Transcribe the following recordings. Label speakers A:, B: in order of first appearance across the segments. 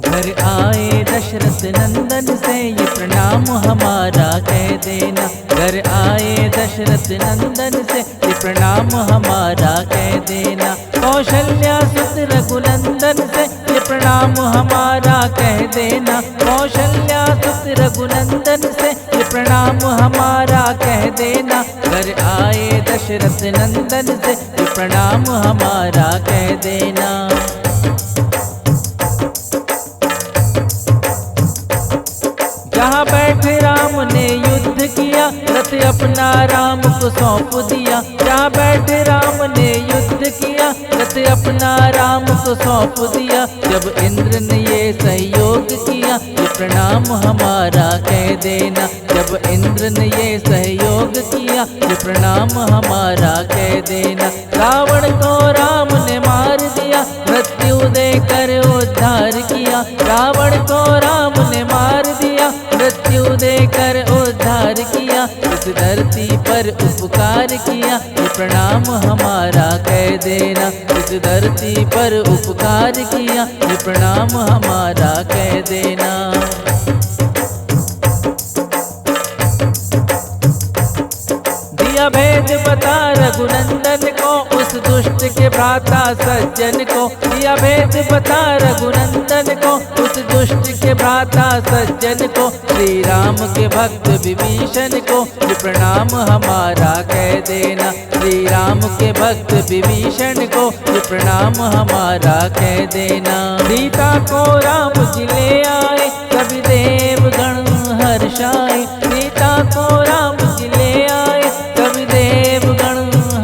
A: घर आए दशरथ नंदन से ये प्रणाम हमारा कह देना। घर आए दशरथ नंदन से ये प्रणाम हमारा कह देना। कौशल्या सुत रघुनंदन से ये प्रणाम हमारा कह देना। कौशल्या सुत रघुनंदन से ये प्रणाम हमारा कह देना। घर आए दशरथ नंदन से ये प्रणाम हमारा कह देना। जहाँ बैठे राम ने युद्ध किया, रथ अपना राम को सौंप दिया। जहाँ बैठे राम ने युद्ध किया, रथ अपना राम को सौंप दिया। जब इंद्र ने ये सहयोग किया, ये प्रणाम हमारा कह देना। जब इंद्र ने ये सहयोग किया, ये प्रणाम हमारा कह देना। रावण को राम ने मार दिया, मृत्यु देकर उद्धार किया। रावण को राम ने मार दिया, मृत्यु देकर उद्धार किया। इस धरती पर उपकार किया, ये प्रणाम हमारा कह देना। इस धरती पर उपकार किया, ये प्रणाम हमारा कह देना। दिया भेद बता रघुनंदन को, उस दुष्ट के भ्राता सज्जन को। दिया भेद बता रघुनंदन को, उस दुष्ट के भ्राता सज्जन को। श्री राम के भक्त विभीषण को ये प्रणाम हमारा कह देना। श्री राम के भक्त विभीषण को ये प्रणाम हमारा कह देना। सीता को राम जी ले आए, सभी देवगण हर्षाए। सीता को राम जी ले आए, सभी देवगण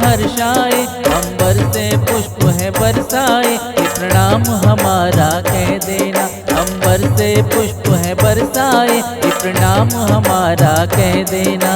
A: हर्षाए। अंबर से पुष्प है बरसाए, ये प्रणाम हमारा कह देना। अंबर से पुष्प है बरसाए, ये प्रणाम हमारा कह देना।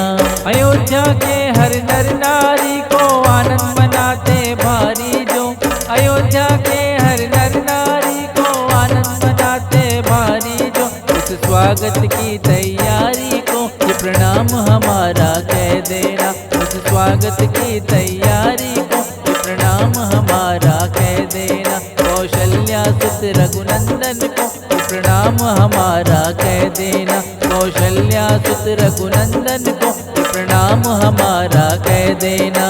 A: अयोध्या के हर नर नारी को आनंद मनाते भारी जो। अयोध्या के हर नर नारी को आनंद मनाते भारी जो। इस स्वागत की तैयारी को ये प्रणाम हमारा कह देना। उस स्वागत की तैयारी को ये प्रणाम हमारा कह देना। कौशल्या सुत रघुनंदन को ये प्रणाम हमारा कह देना। कौशल्या सुत रघुनंदन को ये प्रणाम हमारा कह देना।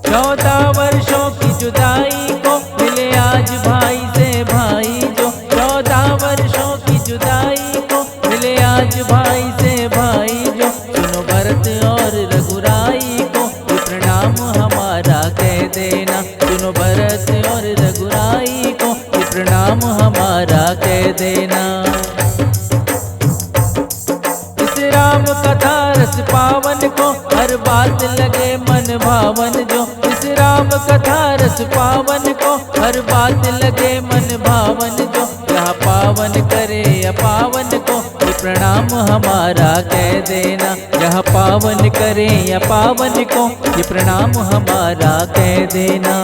A: 14 वर्षों की जुदाई को मिले आज भाई से भाई जो। 14 वर्षों की जुदाई को मिले आज भाई से भाई जो। सुनो भरत और रघुराई को ये प्रणाम हमारा कह देना। सुनो भरत और रघुराई को ये प्रणाम हमारा कह देना। इस राम कथा रस पावन को हर बात लगे मन भावन जो। इस राम कथा रस पावन को हर बात लगे मन भावन जो। यह पावन करे या पावन को ये प्रणाम हमारा कह देना। यह पावन करे या पावन को ये प्रणाम हमारा कह देना।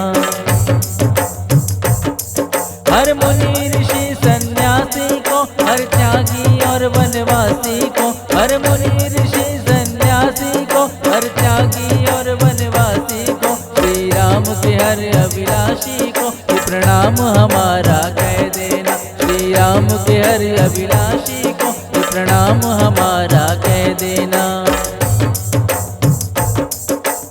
A: हर मुनि ऋषि सन्यासी को, हर त्यागी और वनवासी को। हर मुनि ऋषि सन्यासी को, हर त्यागी और वनवासी को। श्री राम के हर अभिलाषी को ये प्रणाम हमारा कह देना। श्री राम के हर अभिलाषी को ये प्रणाम हमारा कह देना।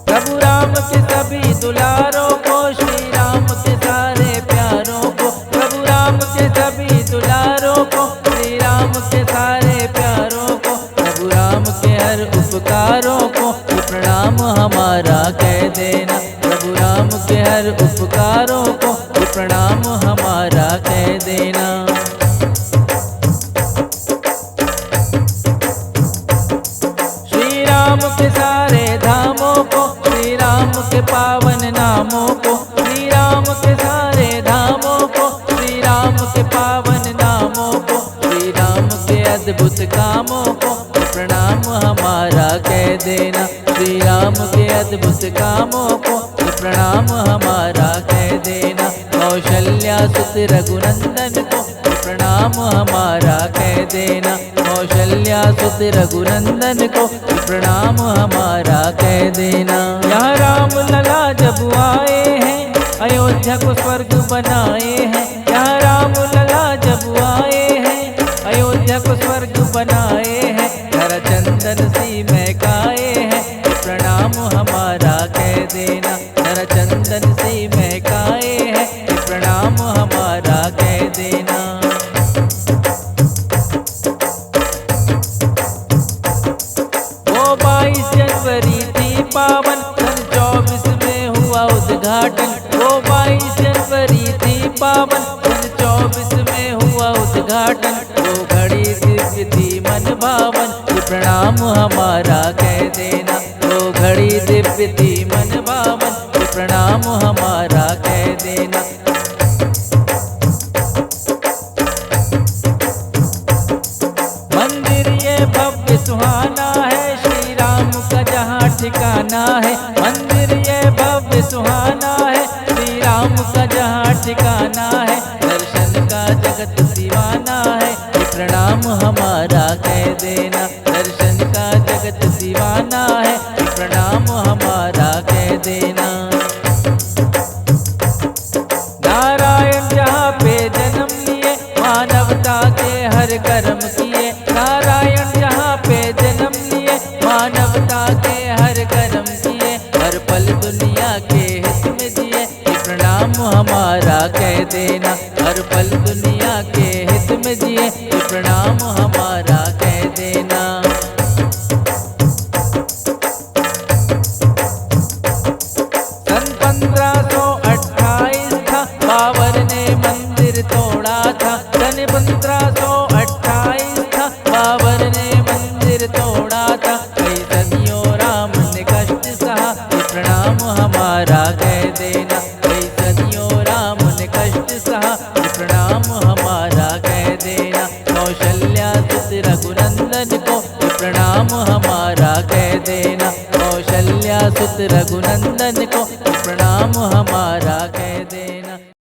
A: प्रभु राम के सभी दुलारों को, श्री राम के सारे प्यारों को। प्रभु राम के सभी दुलारों को, श्री राम के सारे प्यारों को। प्रभु राम के हर उपकारों को ये प्रणाम हमारा कह देना। प्रभु राम के हर उपकारों को ये प्रणाम हमारा कह देना। श्री राम के सारे धामों को, श्री राम के पावन नामों को। श्री राम के सारे धामों को, श्री राम के पावन नामों को। श्री राम के अद्भुत कामों को ये प्रणाम हमारा कह देना। श्री राम के अद्भुत कामों को ये प्रणाम हमारा कह देना। कौशल्या सुत रघुनंदन को ये प्रणाम हमारा कह देना। कौशल्या सुत रघुनंदन को प्रणाम हमारा कह देना। यहाँ राम लला जब आए हैं, अयोध्या को स्वर्ग बनाए हैं। यहाँ राम लला जब आए हैं, अयोध्या को स्वर्ग बनाए हैं। धरा चंदन सी महकाए हैं, प्रणाम हमारा कह देना। धरा चंदन सी महकाए हैं, प्रणाम हमारा कह देना। वो 22 जनवरी थी पावन, सन 24 में हुआ उद्घाटन। वो 22 जनवरी थी पावन, सन 24 में हुआ उद्घाटन। वो घड़ी दिव्य थी मन भावन, प्रणाम हमारा कह देना। वो घड़ी दिव्य थी मन भावन, प्रणाम हमारा कह देना। मंदिर ये भव्य सुहाना है, श्री राम का जहाँ ठिकाना है। मंदिर ये भव्य सुहाना है, श्री राम का जहाँ ठिकाना है। दर्शन का जगत दीवाना है, प्रणाम हमारा कह देना। दर्शन का जगत दीवाना है, प्रणाम हमारा कह देना। नारायण जहाँ पे जन्म लिए, मानवता के हर कर्म किए। नारायण जहाँ पे जन्म लिए, मानवता के हर कर्म किए। हर पल दुनिया के हित में जिए, प्रणाम हमारा कह देना। हर पल दुनिया के हित में जिए, प्रणाम हमारा कह देना। सन 1528 था, बाबर ने मंदिर तोड़ा था। सन 1528 था, बाबर ने मंदिर तोड़ा था। कई सदियों राम ने कष्ट सहा, प्रणाम हमारा कह देना। कई सदियों राम ने कष्ट सहा, प्रणाम हमारा कह देना। कौशल्या सुत रघुनंदन को प्रणाम हमारा कह देना। कौशल्या सुत रघुनंदन को प्रणाम हमारा कह देना।